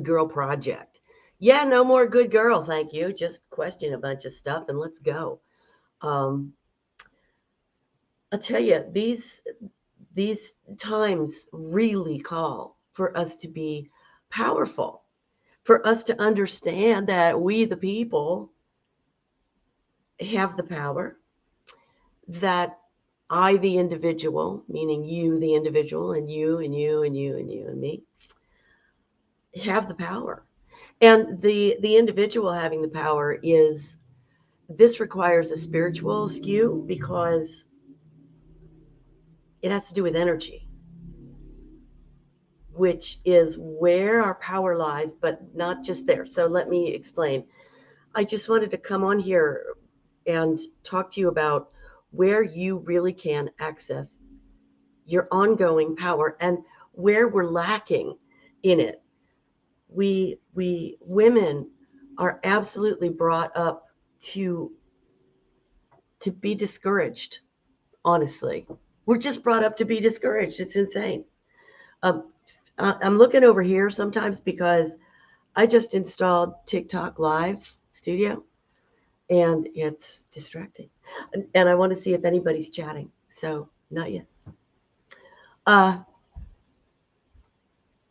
girl project. Yeah, no more good girl, thank you. Just question a bunch of stuff and let's go. Um, I'll tell you, these times really call for us to be powerful, for us to understand that we, the people, have the power, that I, the individual, meaning you, the individual, and you, and you, and you, and you, and me, have the power. And the individual having the power is, this requires a spiritual skew because it has to do with energy, which is where our power lies, but not just there. So let me explain. I just wanted to come on here and talk to you about where you really can access your ongoing power and where we're lacking in it. We women are absolutely brought up to to be discouraged. Honestly, we're just brought up to be discouraged. It's insane. Um, I'm looking over here sometimes because I just installed TikTok Live Studio and it's distracting. And I want to see if anybody's chatting. So, not yet. Uh,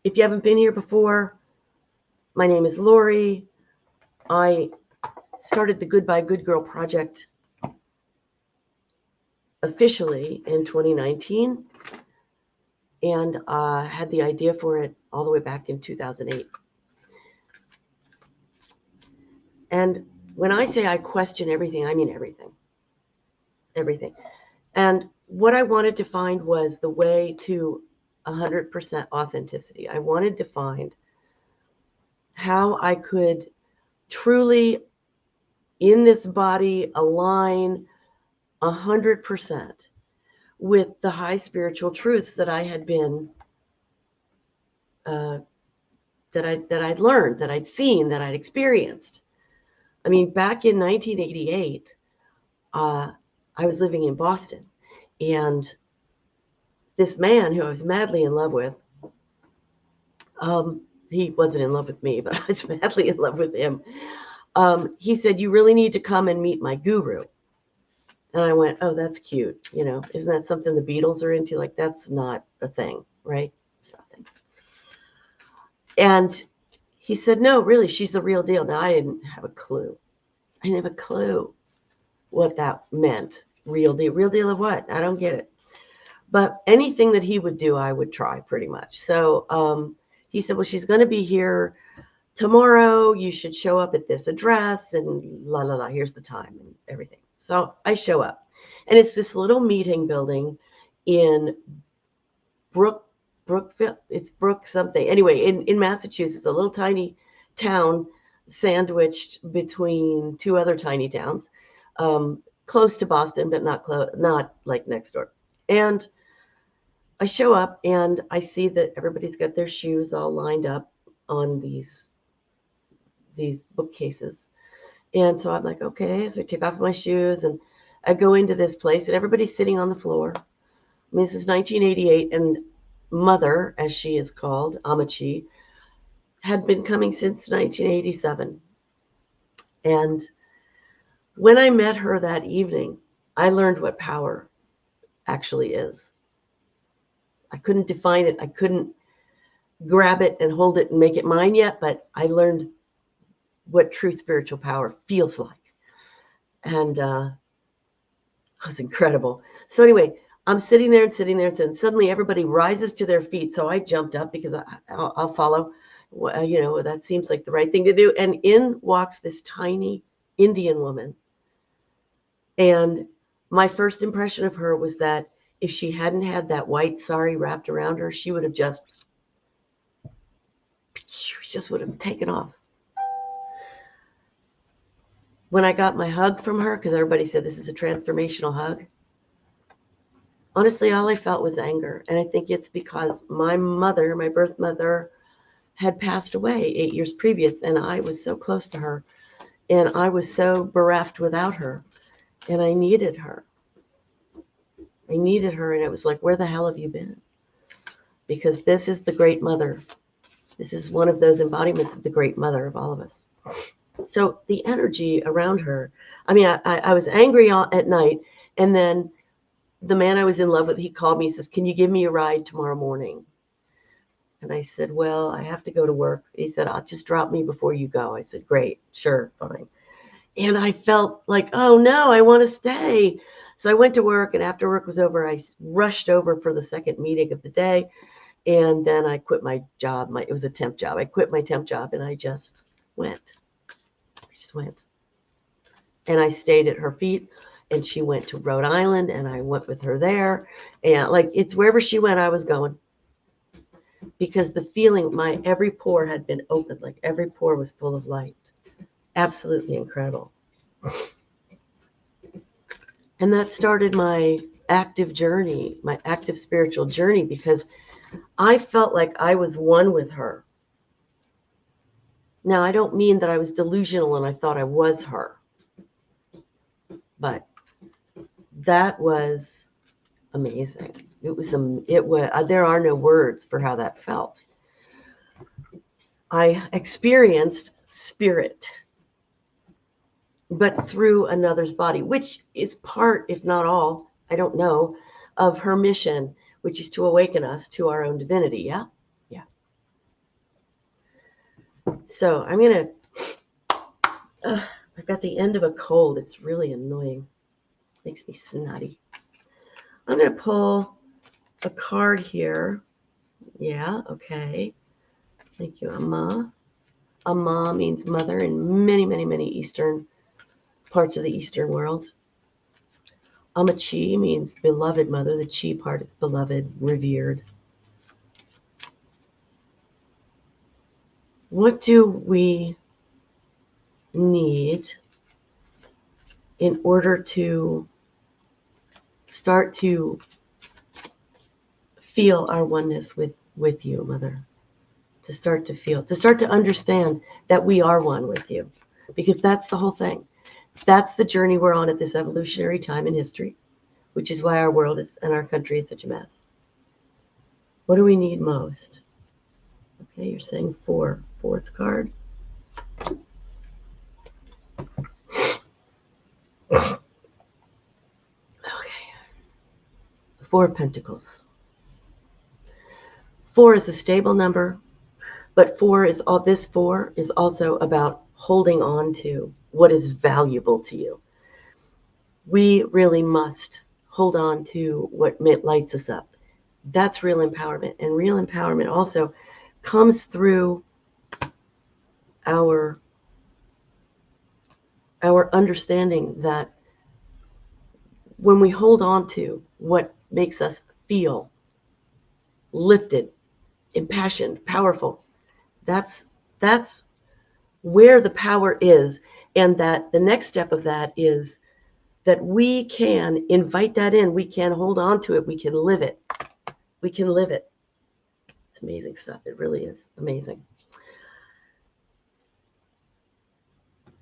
if you haven't been here before, my name is Lori. I started the Goodbye Good Girl project officially in 2019 and had the idea for it all the way back in 2008. And when I say I question everything, I mean everything. Everything. And what I wanted to find was the way to 100% authenticity. I wanted to find how I could truly, in this body, align 100% with the high spiritual truths that I had been, uh, that I'd learned, that I'd seen, that I'd experienced. I mean, back in 1988, uh, I was living in Boston, and this man who I was madly in love with, um, he wasn't in love with me, but I was madly in love with him. He said, "You really need to come and meet my guru." And I went, "Oh, that's cute. You know, isn't that something the Beatles are into? Like, that's not a thing, right? It's nothing." And he said, "No, really, she's the real deal." Now, I didn't have a clue. I didn't have a clue what that meant. Real deal. Real deal of what? I don't get it. But anything that he would do, I would try pretty much. So he said, "Well, she's going to be here tomorrow. You should show up at this address and la, la, la. Here's the time and everything." So I show up. And it's this little meeting building in Brookville. It's Brook something. Anyway, in Massachusetts, a little tiny town sandwiched between two other tiny towns, close to Boston, but not like next door. And I show up and I see that everybody's got their shoes all lined up on these bookcases. And so I'm like, okay. So I take off my shoes and I go into this place and everybody's sitting on the floor. I mean, this is 1988, and Mother, as she is called, Amachi, had been coming since 1987. And when I met her that evening, I learned what power actually is. I couldn't define it. I couldn't grab it and hold it and make it mine yet, but I learned what true spiritual power feels like. And it was incredible. So anyway, I'm sitting there and sitting there, and suddenly everybody rises to their feet. So I jumped up because I'll follow. You know, that seems like the right thing to do. And in walks this tiny Indian woman. And my first impression of her was that if she hadn't had that white sari wrapped around her, she would have just would have taken off. When I got my hug from her, because everybody said this is a transformational hug, honestly, all I felt was anger. And I think it's because my mother, my birth mother, had passed away 8 years previous, and I was so close to her, and I was so bereft without her, and I needed her. I needed her, and it was like, where the hell have you been? Because this is the great mother This is one of those embodiments of the great mother of all of us. So the energy around her, I mean, I was angry at night, and then the man I was in love with, he called me, he says, can you give me a ride tomorrow morning? And I said, well, I have to go to work. He said, I'll just drop me before you go. I said, great, sure, fine. And I felt like, oh no, I want to stay. So I went to work, and after work was over, I rushed over for the second meeting of the day. And then I quit my job. It was a temp job. I quit my temp job, and I just went. I just went. And I stayed at her feet, and she went to Rhode Island, and I went with her there. And like, it's wherever she went, I was going. Because the feeling, my every pore had been opened, like every pore was full of light. Absolutely incredible. And that started my active journey, my active spiritual journey, because I felt like I was one with her. Now, I don't mean that I was delusional and I thought I was her, but that was amazing. It was, there are no words for how that felt. I experienced spirit, but through another's body, which is part, if not all, I don't know, of her mission, which is to awaken us to our own divinity. Yeah? Yeah. So I'm going to, I've got the end of a cold. It's really annoying. Makes me snotty. I'm going to pull a card here. Yeah, okay. Thank you, Amma. Amma means mother in many, many, many Eastern parts of the Eastern world. Amachi means beloved mother. The chi part is beloved, revered. What do we need in order to start to feel our oneness with you, Mother? To start to feel, to start to understand that we are one with you. Because that's the whole thing. That's the journey we're on at this evolutionary time in history, which is why our world is and our country is such a mess. What do we need most? Okay, you're saying fourth card. Okay. 4 of Pentacles. 4 is a stable number, but 4 is also about holding on to what is valuable to you. We really must hold on to what lights us up. That's real empowerment. And real empowerment also comes through our understanding that when we hold on to what makes us feel lifted, impassioned, powerful, that's where the power is. And that the next step of that is that we can invite that in. We can hold on to it. We can live it. We can live it. It's amazing stuff. It really is amazing.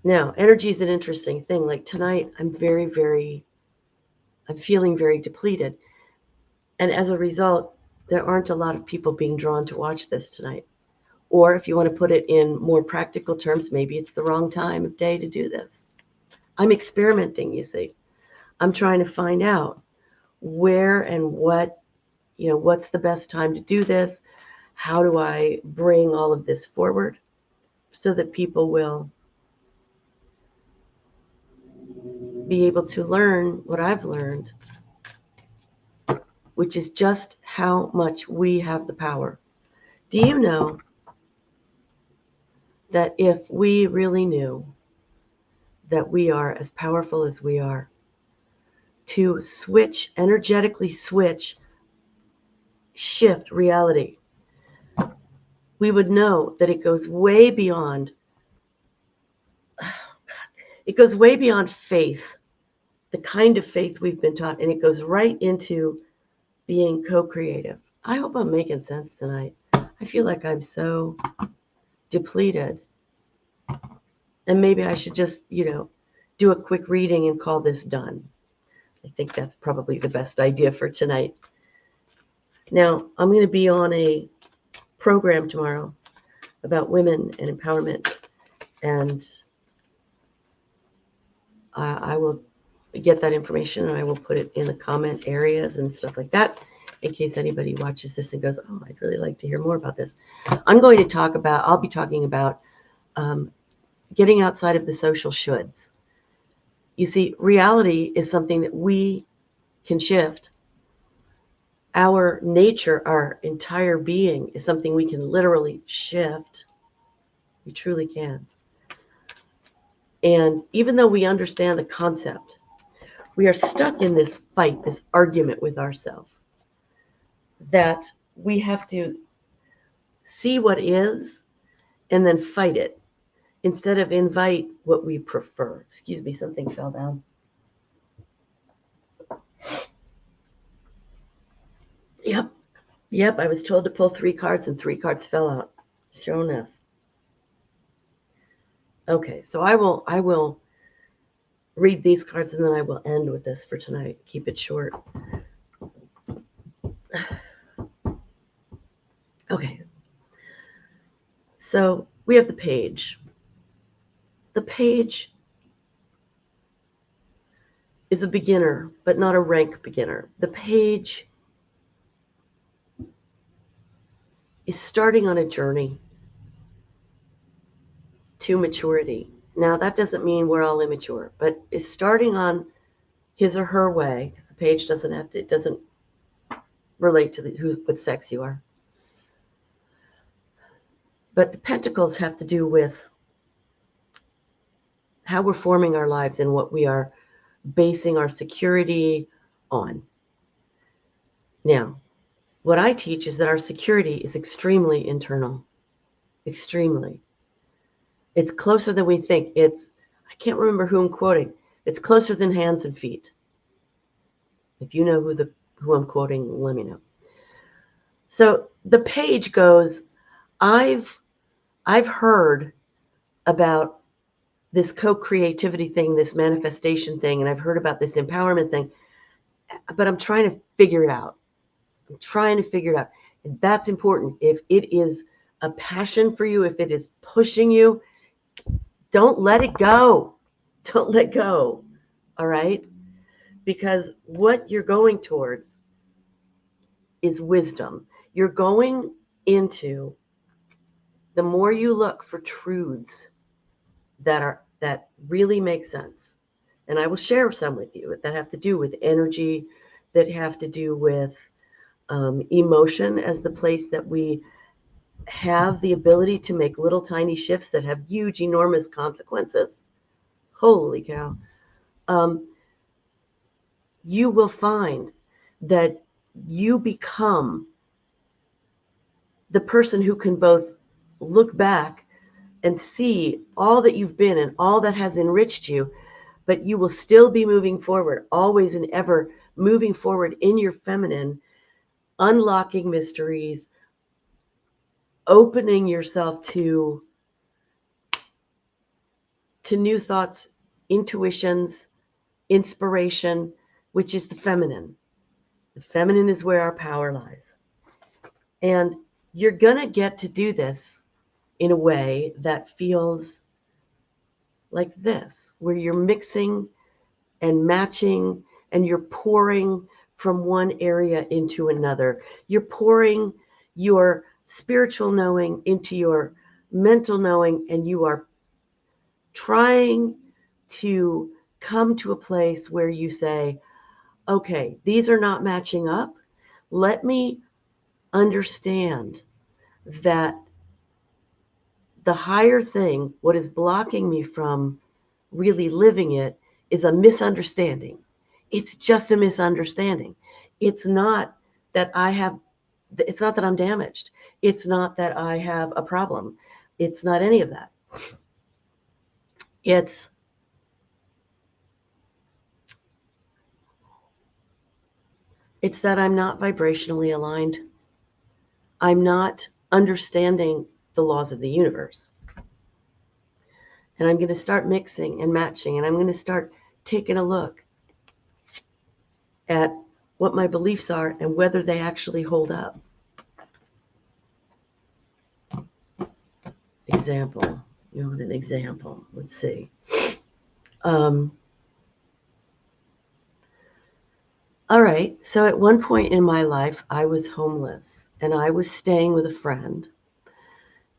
Now, energy is an interesting thing. Like tonight, I'm feeling very depleted. And as a result, there aren't a lot of people being drawn to watch this tonight. Or if you want to put it in more practical terms, maybe it's the wrong time of day to do this. I'm experimenting, you see. I'm trying to find out where and what's the best time to do this? How do I bring all of this forward so that people will be able to learn what I've learned, which is just how much we have the power. Do you know that if we really knew that we are as powerful as we are, to energetically shift reality, we would know that it goes way beyond faith, the kind of faith we've been taught, and it goes right into being co-creative. I hope I'm making sense tonight. I feel like I'm so depleted. And maybe I should just, do a quick reading and call this done. I think that's probably the best idea for tonight. Now, I'm going to be on a program tomorrow about women and empowerment. And I will get that information and I will put it in the comment areas and stuff like that in case anybody watches this and goes, oh, I'd really like to hear more about this. I'll be talking about getting outside of the social shoulds. You see, reality is something that we can shift. Our nature, our entire being is something we can literally shift. We truly can. And even though we understand the concept, we are stuck in this fight, this argument with ourselves, that we have to see what is and then fight it instead of invite what we prefer. Excuse me, something fell down. Yep, I was told to pull 3 cards and 3 cards fell out. Sure enough. Okay, so I will read these cards and then I will end with this for tonight. Keep it short. Okay. So we have the page. The page is a beginner, but not a rank beginner. The page is starting on a journey to maturity. Now, that doesn't mean we're all immature, but is starting on his or her way, because the page it doesn't relate to what sex you are. But the pentacles have to do with how we're forming our lives and what we are basing our security on. Now, what I teach is that our security is extremely internal. Extremely. It's closer than we think. I can't remember who I'm quoting. It's closer than hands and feet. If you know who I'm quoting, let me know. So the page goes, I've heard about this co-creativity thing, this manifestation thing, and I've heard about this empowerment thing, but I'm trying to figure it out. And that's important. If it is a passion for you, if it is pushing you, don't let it go. Don't let go. All right? Because what you're going towards is wisdom. You're going into, the more you look for truths that really make sense. And I will share some with you that have to do with energy, that have to do with emotion as the place that we have the ability to make little tiny shifts that have huge, enormous consequences. Holy cow. You will find that you become the person who can both look back and see all that you've been and all that has enriched you, but you will still be moving forward, always and ever moving forward in your feminine, unlocking mysteries, opening yourself to new thoughts, intuitions, inspiration, which is the feminine. The feminine is where our power lies. And you're going to get to do this in a way that feels like this, where you're mixing and matching and you're pouring from one area into another. You're pouring your spiritual knowing into your mental knowing, and you are trying to come to a place where you say, okay, these are not matching up. Let me understand that the higher thing, what is blocking me from really living it, is a misunderstanding. It's just a misunderstanding. It's not that it's not that I'm damaged. It's not that I have a problem. It's not any of that. It's that I'm not vibrationally aligned. I'm not understanding the laws of the universe. And I'm going to start mixing and matching, and I'm going to start taking a look at what my beliefs are and whether they actually hold up. example. You want an example? Let's see. Um, all right. So at one point in my life, I was homeless, and I was staying with a friend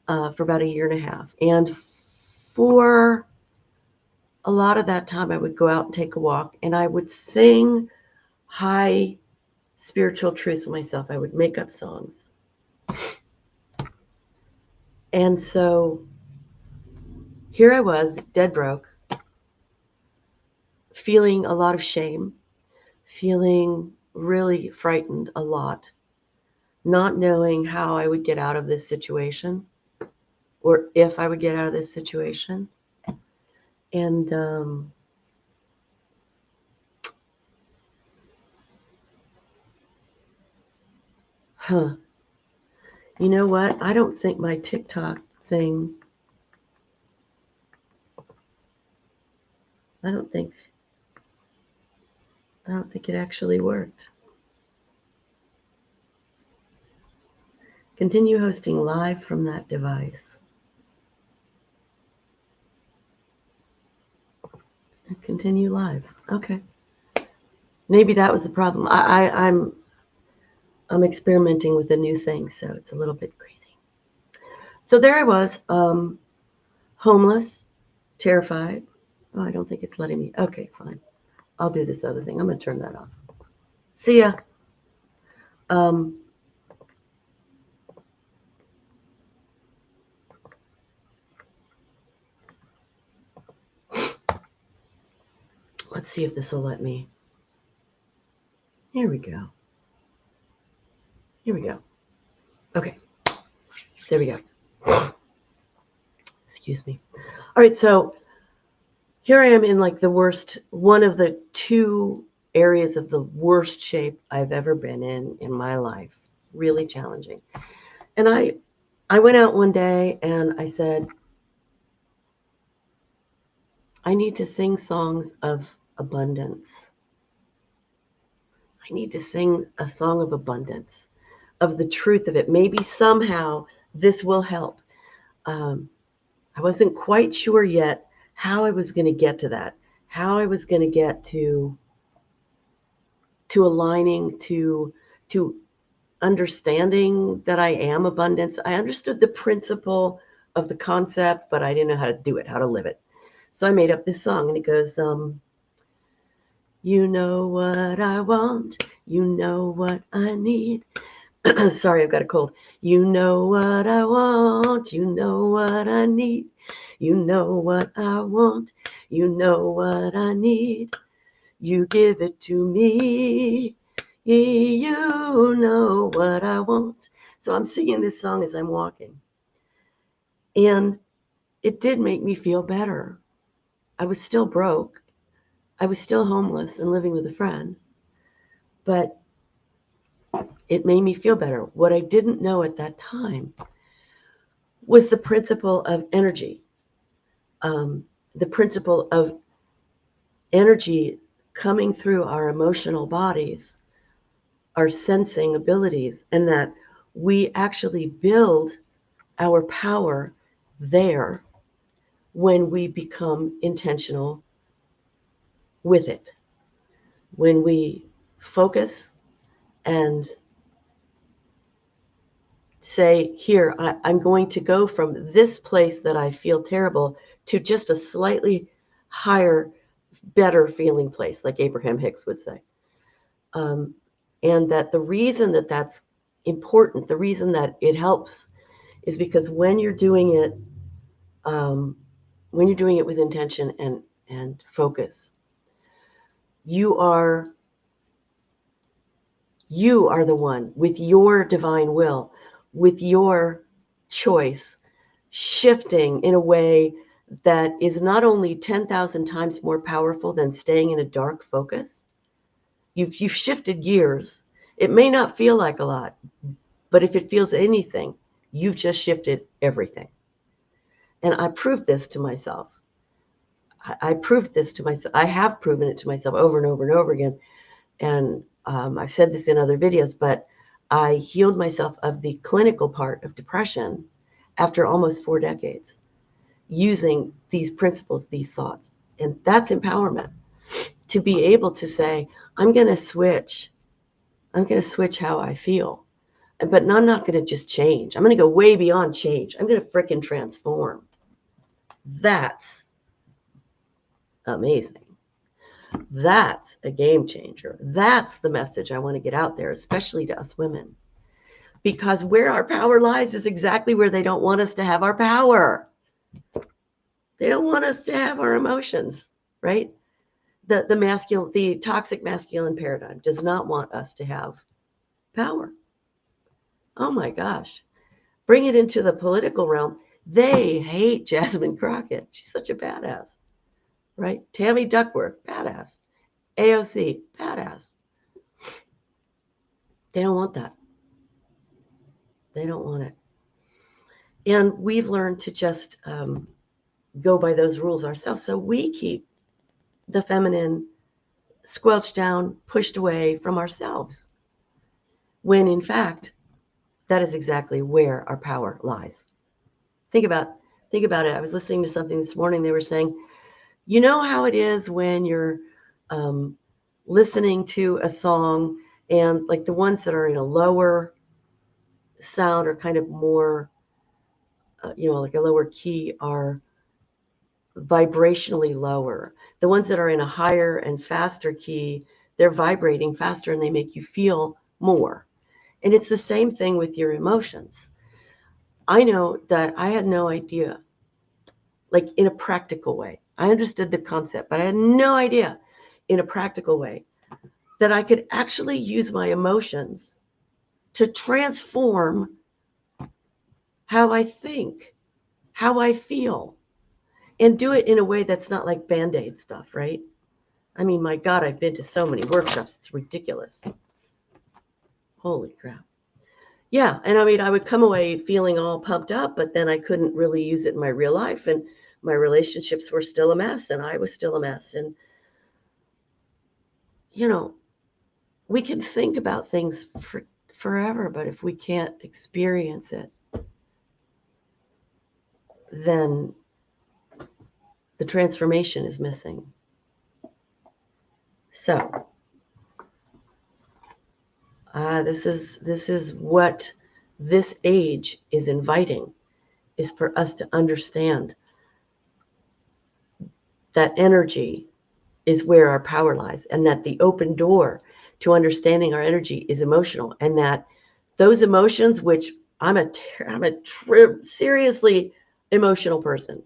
for about a year and a half. And for a lot of that time, I would go out and take a walk, and I would sing high spiritual truths to myself. I would make up songs. And so here I was, dead broke, feeling a lot of shame, feeling really frightened a lot, not knowing how I would get out of this situation or if I would get out of this situation. And you know what? I don't think my TikTok thing, I don't think it actually worked. Continue hosting live from that device. Continue live. Okay. Maybe that was the problem. I'm experimenting with a new thing, so it's a little bit crazy. So there I was, homeless, terrified. Oh, I don't think it's letting me. Okay, fine. I'll do this other thing. I'm going to turn that off. See ya. Um, let's see if this will let me. Here we go. Here we go. Okay. There we go. Excuse me. All right, so here I am in like the worst, one of the two areas of the worst shape I've ever been in my life. Really challenging. And I went out one day and I said, I need to sing songs of abundance. I need to sing a song of abundance, of the truth of it. Maybe somehow this will help. I wasn't quite sure yet how I was going to get to that, how I was going to get to aligning to understanding that I am abundance. I understood the principle of the concept, but I didn't know how to do it, how to live it. So I made up this song, and it goes, you know what I want, you know what I need. Sorry, I've got a cold. You know what I want, you know what I need. You know what I want, you know what I need. You give it to me. You know what I want. So I'm singing this song as I'm walking. And it did make me feel better. I was still broke. I was still homeless and living with a friend. But it made me feel better. What I didn't know at that time was the principle of energy. The principle of energy coming through our emotional bodies, our sensing abilities, and that we actually build our power there when we become intentional with it. When we focus and say, here, I'm going to go from this place that I feel terrible to just a slightly higher, better feeling place, like Abraham Hicks would say. And that the reason that that's important, the reason that it helps, is because when you're doing it, with intention and focus, you are the one with your divine will, with your choice, shifting in a way that is not only 10,000 times more powerful than staying in a dark focus. You've shifted gears. It may not feel like a lot, but if it feels anything, you've just shifted everything. And I proved this to myself. I proved this to myself. I have proven it to myself over and over and over again. And I've said this in other videos, but I healed myself of the clinical part of depression after almost 4 decades using these principles, these thoughts. And that's empowerment, to be able to say, I'm going to switch. I'm going to switch how I feel. But I'm not going to just change. I'm going to go way beyond change. I'm going to frickin' transform. That's amazing. That's a game changer. That's the message I want to get out there, especially to us women. Because where our power lies is exactly where they don't want us to have our power. They don't want us to have our emotions, right? The toxic masculine paradigm does not want us to have power. Oh my gosh. Bring it into the political realm. They hate Jasmine Crockett. She's such a badass, right? Tammy Duckworth, badass. AOC, badass. They don't want that. They don't want it. And we've learned to just go by those rules ourselves. So we keep the feminine squelched down, pushed away from ourselves, when in fact, that is exactly where our power lies. Think about it. I was listening to something this morning. They were saying, you know how it is when you're listening to a song, and like the ones that are in a lower sound are kind of more, like a lower key are vibrationally lower. The ones that are in a higher and faster key, they're vibrating faster and they make you feel more. And it's the same thing with your emotions. I know that I had no idea, like in a practical way. I understood the concept, but I had no idea in a practical way that I could actually use my emotions to transform how I think, how I feel, and do it in a way that's not like Band-Aid stuff, right? I mean, my God, I've been to so many workshops. It's ridiculous. Holy crap. Yeah, and I mean, I would come away feeling all pumped up, but then I couldn't really use it in my real life, and my relationships were still a mess, and I was still a mess. And, we can think about things forever, but if we can't experience it, then the transformation is missing. So, this is what this age is inviting, is for us to understand that energy is where our power lies, and that the open door to understanding our energy is emotional, and that those emotions, which I'm a seriously emotional person,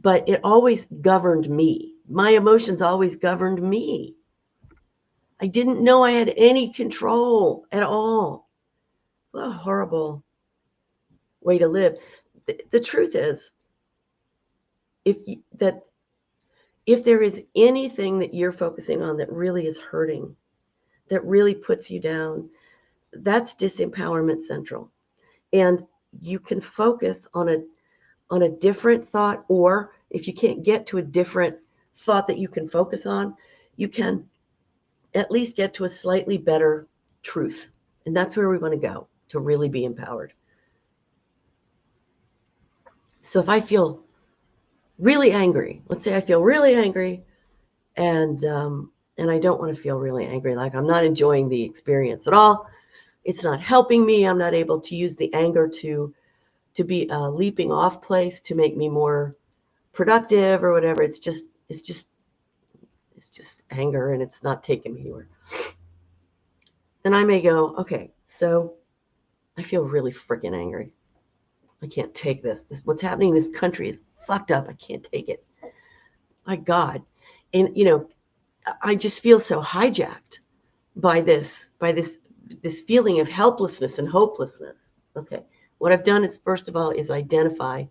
but it always governed me. My emotions always governed me. I didn't know I had any control at all. What a horrible way to live. The truth is, if there is anything that you're focusing on that really is hurting, that really puts you down, that's disempowerment central. And you can focus on a different thought, or if you can't get to a different thought that you can focus on, you can at least get to a slightly better truth. And that's where we want to go to really be empowered. So if I feel really angry, let's say I feel really angry, and I don't want to feel really angry, like I'm not enjoying the experience at all. It's not helping me. I'm not able to use the anger to be a leaping off place to make me more productive or whatever. It's just anger, and it's not taking me anywhere. Then I may go, okay, so I feel really freaking angry. I can't take this. What's happening in this country is fucked up. I can't take it. My God. And I just feel so hijacked by this feeling of helplessness and hopelessness. Okay. What I've done is, first of all, is identify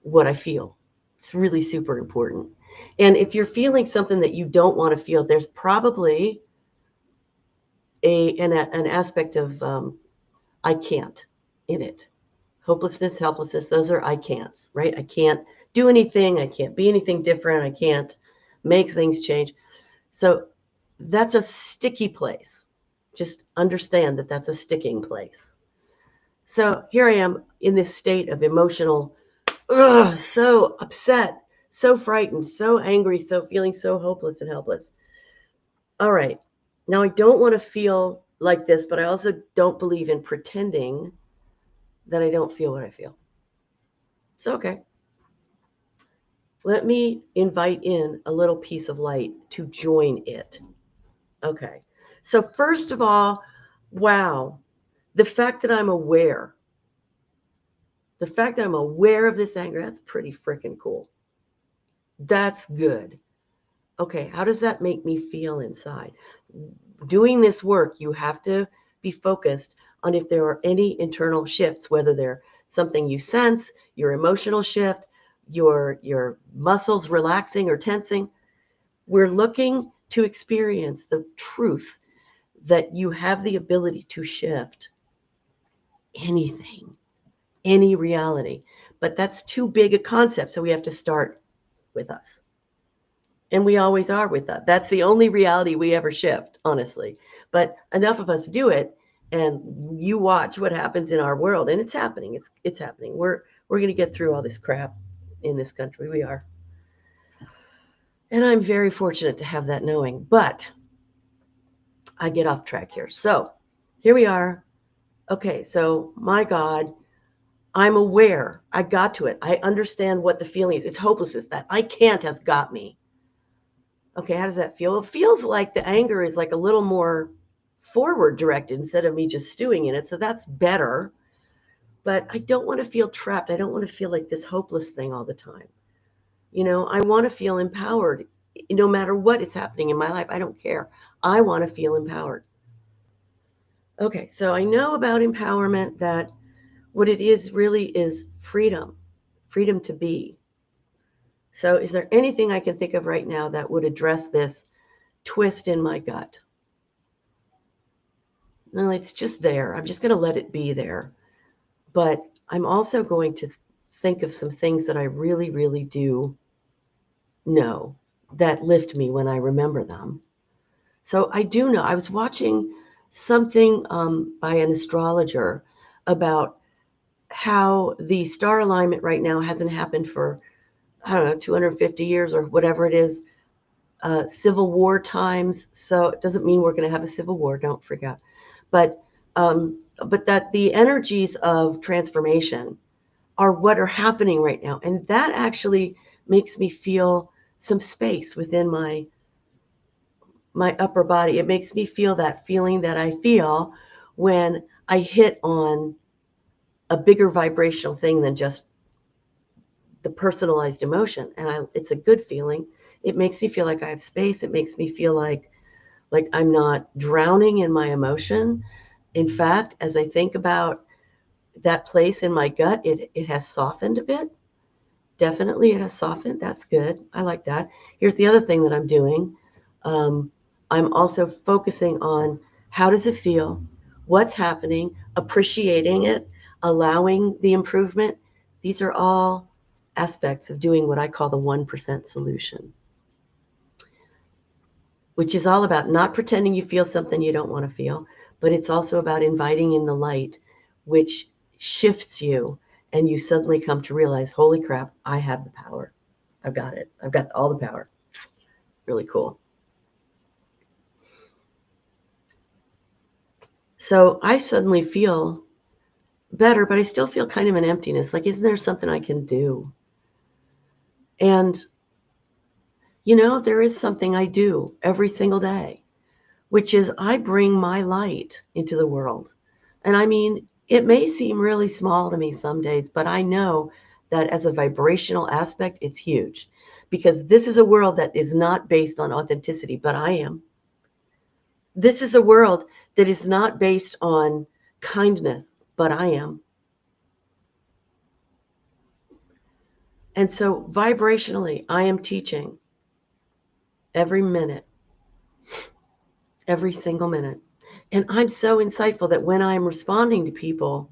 what I feel. It's really super important. And if you're feeling something that you don't want to feel, there's probably an aspect of I can't in it. Hopelessness, helplessness, those are I can'ts, right? I can't do anything. I can't be anything different. I can't make things change. So that's a sticky place. Just understand that that's a sticking place. So here I am in this state of emotional, so upset, so frightened, so angry, so feeling so hopeless and helpless. All right. Now I don't want to feel like this, but I also don't believe in pretending that I don't feel what I feel. So, okay. Let me invite in a little piece of light to join it. Okay. So, first of all, wow, the fact that I'm aware, the fact that I'm aware of this anger, that's pretty freaking cool. That's good. Okay. How does that make me feel inside? Doing this work, you have to be focused on if there are any internal shifts, whether they're something you sense, your emotional shift, your muscles relaxing or tensing. We're looking to experience the truth that you have the ability to shift anything, any reality. But that's too big a concept, so we have to start with us. And we always are with that. That's the only reality we ever shift, honestly. But enough of us do it, and you watch what happens in our world, and it's happening. It's happening. We're going to get through all this crap in this country. We are. And I'm very fortunate to have that knowing. But I get off track here. So here we are. Okay, so my God, I'm aware. I got to it. I understand what the feeling is. It's hopelessness. That I can't has got me. Okay, how does that feel? It feels like the anger is like a little more forward directed instead of me just stewing in it. So that's better. But I don't want to feel trapped. I don't want to feel like this hopeless thing all the time. I want to feel empowered no matter what is happening in my life. I don't care. I want to feel empowered. Okay, so I know about empowerment that what it is really is freedom, freedom to be. So, is there anything I can think of right now that would address this twist in my gut? No, it's just there. I'm just going to let it be there. But I'm also going to think of some things that I really, really do know that lift me when I remember them. So I do know. I was watching something by an astrologer about how the star alignment right now hasn't happened for, I don't know, 250 years or whatever it is, Civil War times. So it doesn't mean we're going to have a civil war. Don't forget. But that the energies of transformation are what are happening right now, and that actually makes me feel some space within my upper body. It makes me feel that feeling that I feel when I hit on a bigger vibrational thing than just the personalized emotion, and it's a good feeling. It makes me feel like I have space. It makes me feel like I'm not drowning in my emotion. In fact, as I think about that place in my gut, it has softened a bit. Definitely, it has softened. That's good. I like that. Here's the other thing that I'm doing. Um, I'm also focusing on how does it feel, what's happening, appreciating it, allowing the improvement. These are all aspects of doing what I call the 1% solution, which is all about not pretending you feel something you don't want to feel, but it's also about inviting in the light, which shifts you, and you suddenly come to realize, holy crap, I have the power. I've got it. I've got all the power. Really cool. So I suddenly feel better, but I still feel kind of an emptiness. Like, isn't there something I can do? And, there is something I do every single day, which is I bring my light into the world. And I mean, it may seem really small to me some days, but I know that as a vibrational aspect, it's huge because this is a world that is not based on authenticity, but I am. This is a world that is not based on kindness, but I am. And so vibrationally, I am teaching every minute, every single minute. And I'm so insightful that when I'm responding to people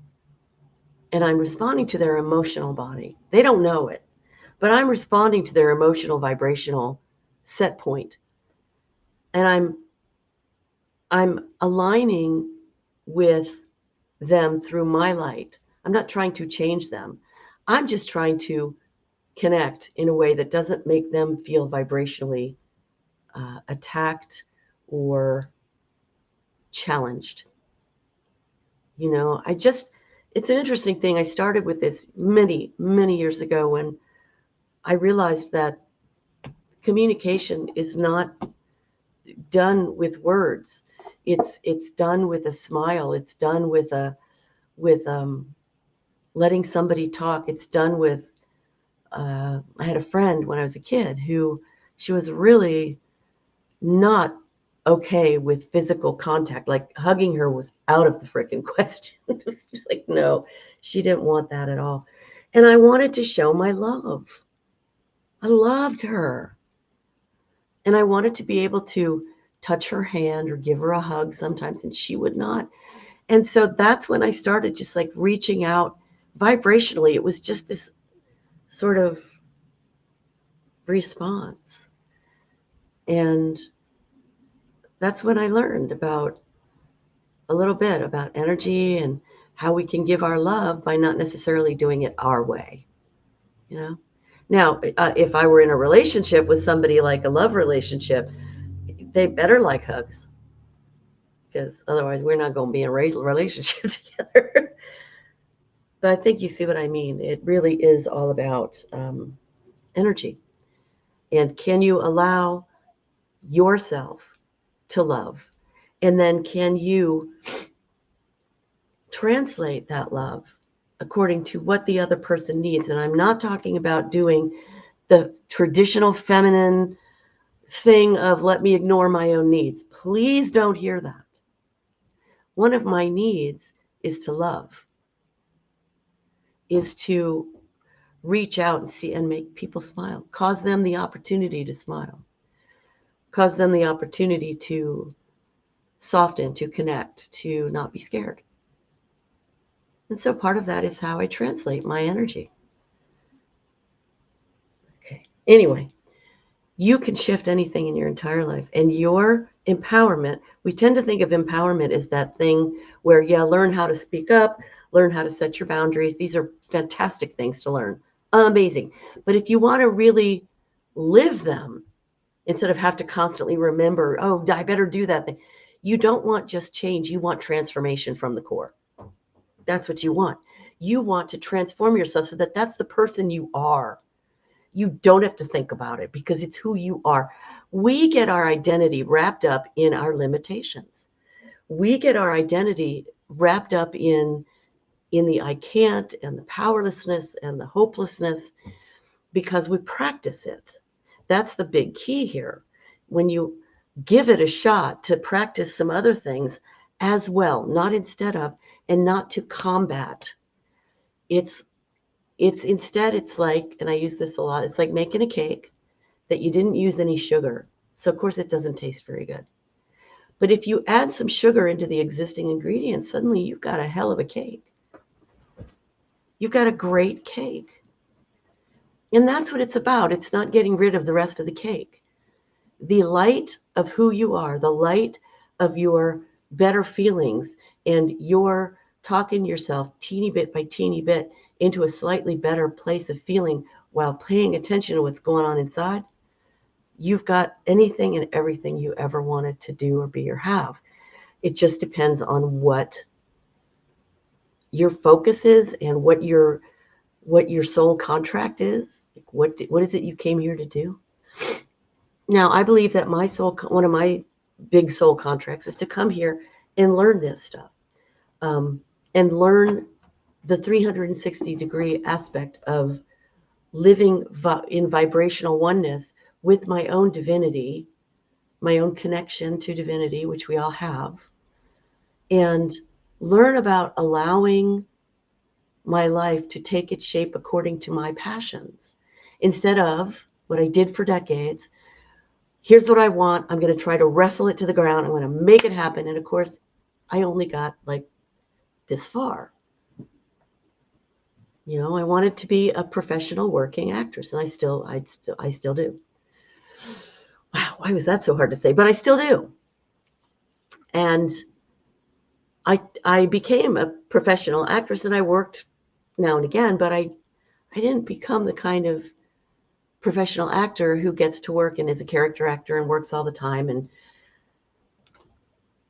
and I'm responding to their emotional body, they don't know it, but I'm responding to their emotional vibrational set point. And I'm aligning with them through my light. I'm not trying to change them. I'm just trying to connect in a way that doesn't make them feel vibrationally attacked or challenged. It's an interesting thing. I started with this many, many years ago when I realized that communication is not done with words. It's done with a smile. It's done with letting somebody talk. It's done with. I had a friend when I was a kid who she was really not okay with physical contact. Like hugging her was out of the freaking question. It was just like, no, she didn't want that at all. And I wanted to show my love. I loved her. And I wanted to be able to touch her hand or give her a hug sometimes, and she would not. And so that's when I started just like reaching out vibrationally. It was just this sort of response. And that's when I learned a little bit about energy and how we can give our love by not necessarily doing it our way, you know? Now, if I were in a relationship with somebody like a love relationship, they better like hugs because otherwise we're not going to be in a relationship together. But I think you see what I mean. It really is all about energy. And can you allow yourself to love? And then can you translate that love according to what the other person needs? And I'm not talking about doing the traditional feminine thing of let me ignore my own needs. Please don't hear that. One of my needs is to love, is to reach out and see and make people smile, cause them the opportunity to smile, cause them the opportunity to soften, to connect, to not be scared. And so part of that is how I translate my energy. Okay. Anyway, you can shift anything in your entire life. And your empowerment, we tend to think of empowerment as that thing where, yeah, learn how to speak up, learn how to set your boundaries. These are fantastic things to learn. Amazing. But if you want to really live them, instead of have to constantly remember, oh, I better do that thing. You don't want just change. You want transformation from the core. That's what you want. You want to transform yourself so that that's the person you are. You don't have to think about it because it's who you are. We get our identity wrapped up in our limitations. We get our identity wrapped up in the I can't and the powerlessness and the hopelessness because we practice it. That's the big key here. When you give it a shot to practice some other things as well, not instead of, and not to combat. It's instead, it's like, and I use this a lot, it's like making a cake that you didn't use any sugar. So of course it doesn't taste very good. But if you add some sugar into the existing ingredients, suddenly you've got a hell of a cake. You've got a great cake. And that's what it's about. It's not getting rid of the rest of the cake. The light of who you are, the light of your better feelings, and your talking yourself teeny bit by teeny bit into a slightly better place of feeling while paying attention to what's going on inside, you've got anything and everything you ever wanted to do or be or have. It just depends on what your focus is and what your soul contract is. What is it you came here to do? Now, I believe that one of my big soul contracts is to come here and learn this stuff, and learn the 360-degree aspect of living in vibrational oneness with my own divinity, my own connection to divinity, which we all have, and learn about allowing my life to take its shape according to my passions, instead of what I did for decades. Here's what I want. I'm going to try to wrestle it to the ground. I'm going to make it happen. And of course, I only got like this far. I wanted to be a professional working actress, and I still do. Wow, why was that so hard to say? But I still do. And I became a professional actress and I worked now and again, but I didn't become the kind of professional actor who gets to work and is a character actor and works all the time.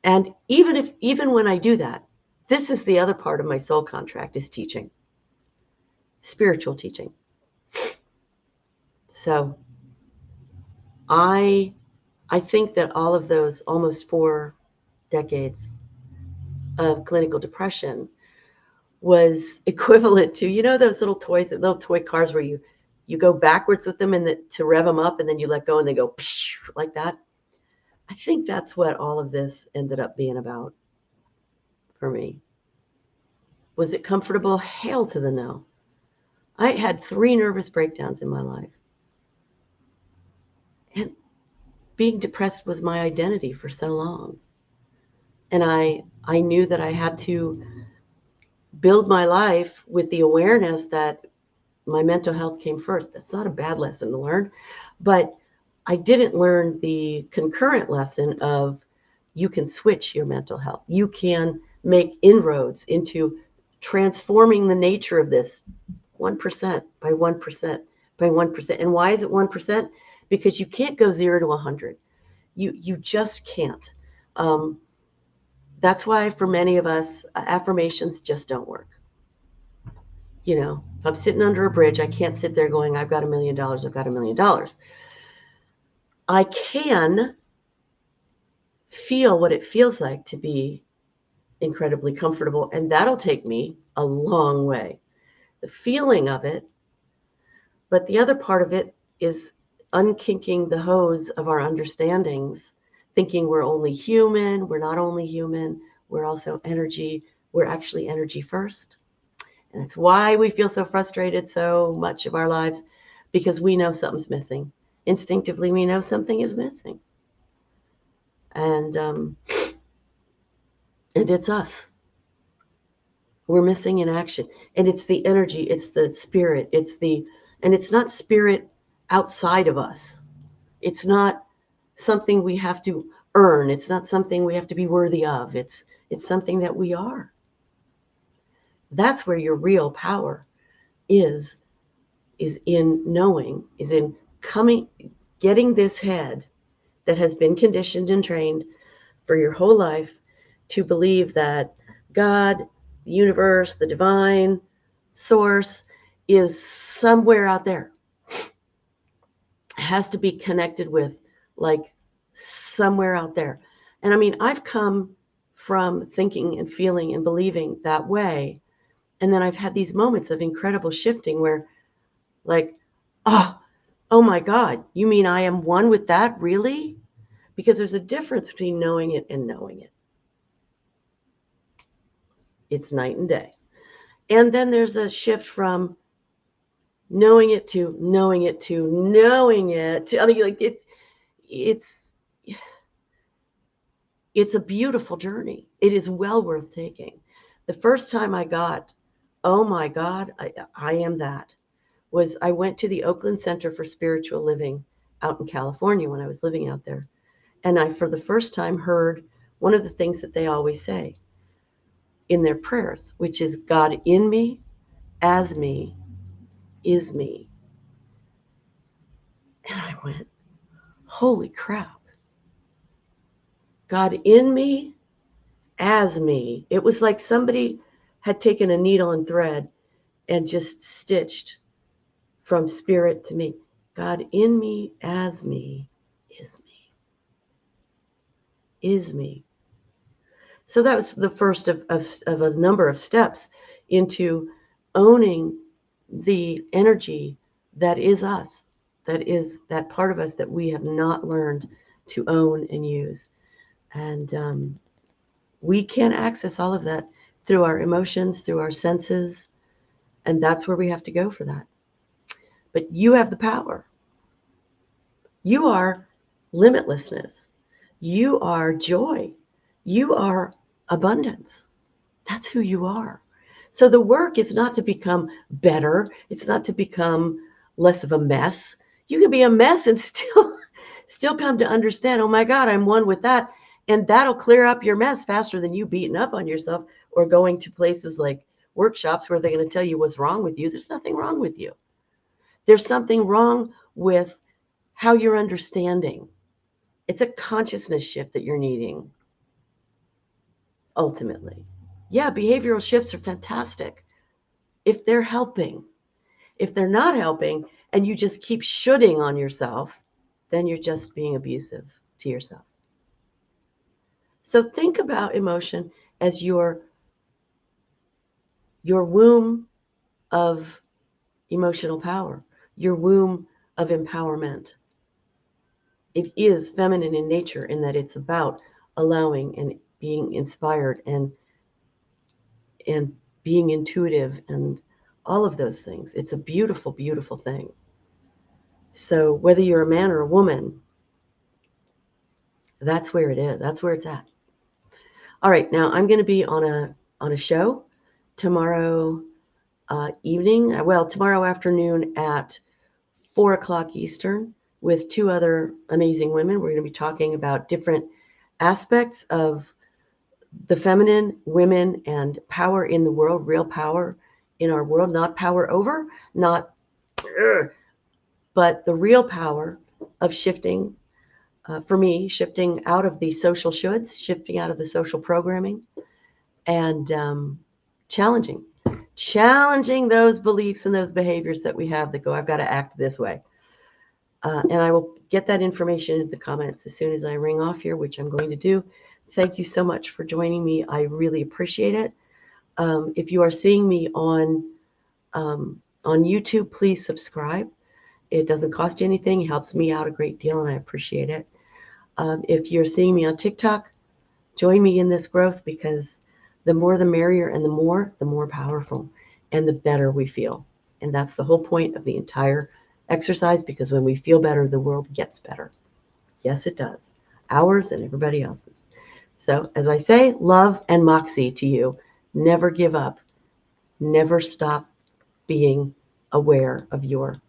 And even when I do that, this is the other part of my soul contract, is teaching, spiritual teaching. So I think that all of those almost 4 decades of clinical depression was equivalent to, those little toys, little toy cars where you go backwards with them and to rev them up, and then you let go and they go like that. I think that's what all of this ended up being about for me. Was it comfortable? Hell to the no. I had 3 nervous breakdowns in my life. And being depressed was my identity for so long. And I knew that I had to build my life with the awareness that my mental health came first. That's not a bad lesson to learn, but I didn't learn the concurrent lesson of you can switch your mental health. You can make inroads into transforming the nature of this 1% by 1% by 1%. And why is it 1%? Because you can't go 0 to 100. You just can't. That's why for many of us, affirmations just don't work. If I'm sitting under a bridge, I can't sit there going, I've got $1 million, I've got $1 million. I can feel what it feels like to be incredibly comfortable, and that'll take me a long way. The feeling of it, but the other part of it is unkinking the hose of our understandings, thinking we're only human. We're not only human, we're also energy. We're actually energy first. And that's why we feel so frustrated so much of our lives, because we know something's missing. Instinctively, we know something is missing. And it's us. We're missing in action. And it's the energy, it's the spirit, and it's not spirit outside of us. It's not something we have to earn. It's not something we have to be worthy of. It's something that we are. That's where your real power is in knowing, is in getting this head that has been conditioned and trained for your whole life to believe that God, the universe, the divine source is somewhere out there. It has to be connected with, like, somewhere out there. And I mean, I've come from thinking and feeling and believing that way. And then I've had these moments of incredible shifting where, like, oh my God, you mean I am one with that? Really? Because there's a difference between knowing it and knowing it. It's night and day. And then there's a shift from knowing it to knowing it to knowing it to, I mean, like, it's a beautiful journey. It is well worth taking. The first time I got, oh my God, I am that, was I went to the Oakland Center for Spiritual Living out in California when I was living out there. And I, for the first time, heard one of the things that they always say in their prayers, which is God in me, as me, is me. And I went, holy crap. God in me, as me. It was like somebody had taken a needle and thread and just stitched from spirit to me. God in me, as me, is me. Is me. So that was the first of a number of steps into owning the energy that is us, that is that part of us that we have not learned to own and use. And we can access all of that through our emotions, through our senses, and that's where we have to go for that. But you have the power. You are limitlessness. You are joy. You are abundance. That's who you are. So the work is not to become better. It's not to become less of a mess. You can be a mess and still come to understand, oh my God, I'm one with that. And that'll clear up your mess faster than you beating up on yourself or going to places like workshops where they're going to tell you what's wrong with you. There's nothing wrong with you. There's something wrong with how you're understanding. It's a consciousness shift that you're needing, ultimately. Yeah, behavioral shifts are fantastic if they're helping. If they're not helping and you just keep shooting on yourself, then you're just being abusive to yourself. So think about emotion as your womb of emotional power, your womb of empowerment. It is feminine in nature in that it's about allowing and being inspired and being intuitive and all of those things. It's a beautiful, beautiful thing. So whether you're a man or a woman, that's where it is. That's where it's at. All right, now I'm going to be on a show tomorrow evening. Well, tomorrow afternoon at 4 o'clock Eastern with two other amazing women. We're going to be talking about different aspects of the feminine, women, and power in the world, real power in our world, not power over, not, but the real power of shifting, for me, shifting out of the social shoulds, shifting out of the social programming, and challenging those beliefs and those behaviors that we have that go, I've got to act this way. And I will get that information in the comments as soon as I ring off here, which I'm going to do. Thank you so much for joining me. I really appreciate it. If you are seeing me on YouTube, please subscribe. It doesn't cost you anything. It helps me out a great deal, and I appreciate it. If you're seeing me on TikTok, join me in this growth, because the more the merrier, and the more powerful, and the better we feel. And that's the whole point of the entire exercise, because when we feel better, the world gets better. Yes, it does. Ours and everybody else's. So, as I say, love and moxie to you. Never give up. Never stop being aware of your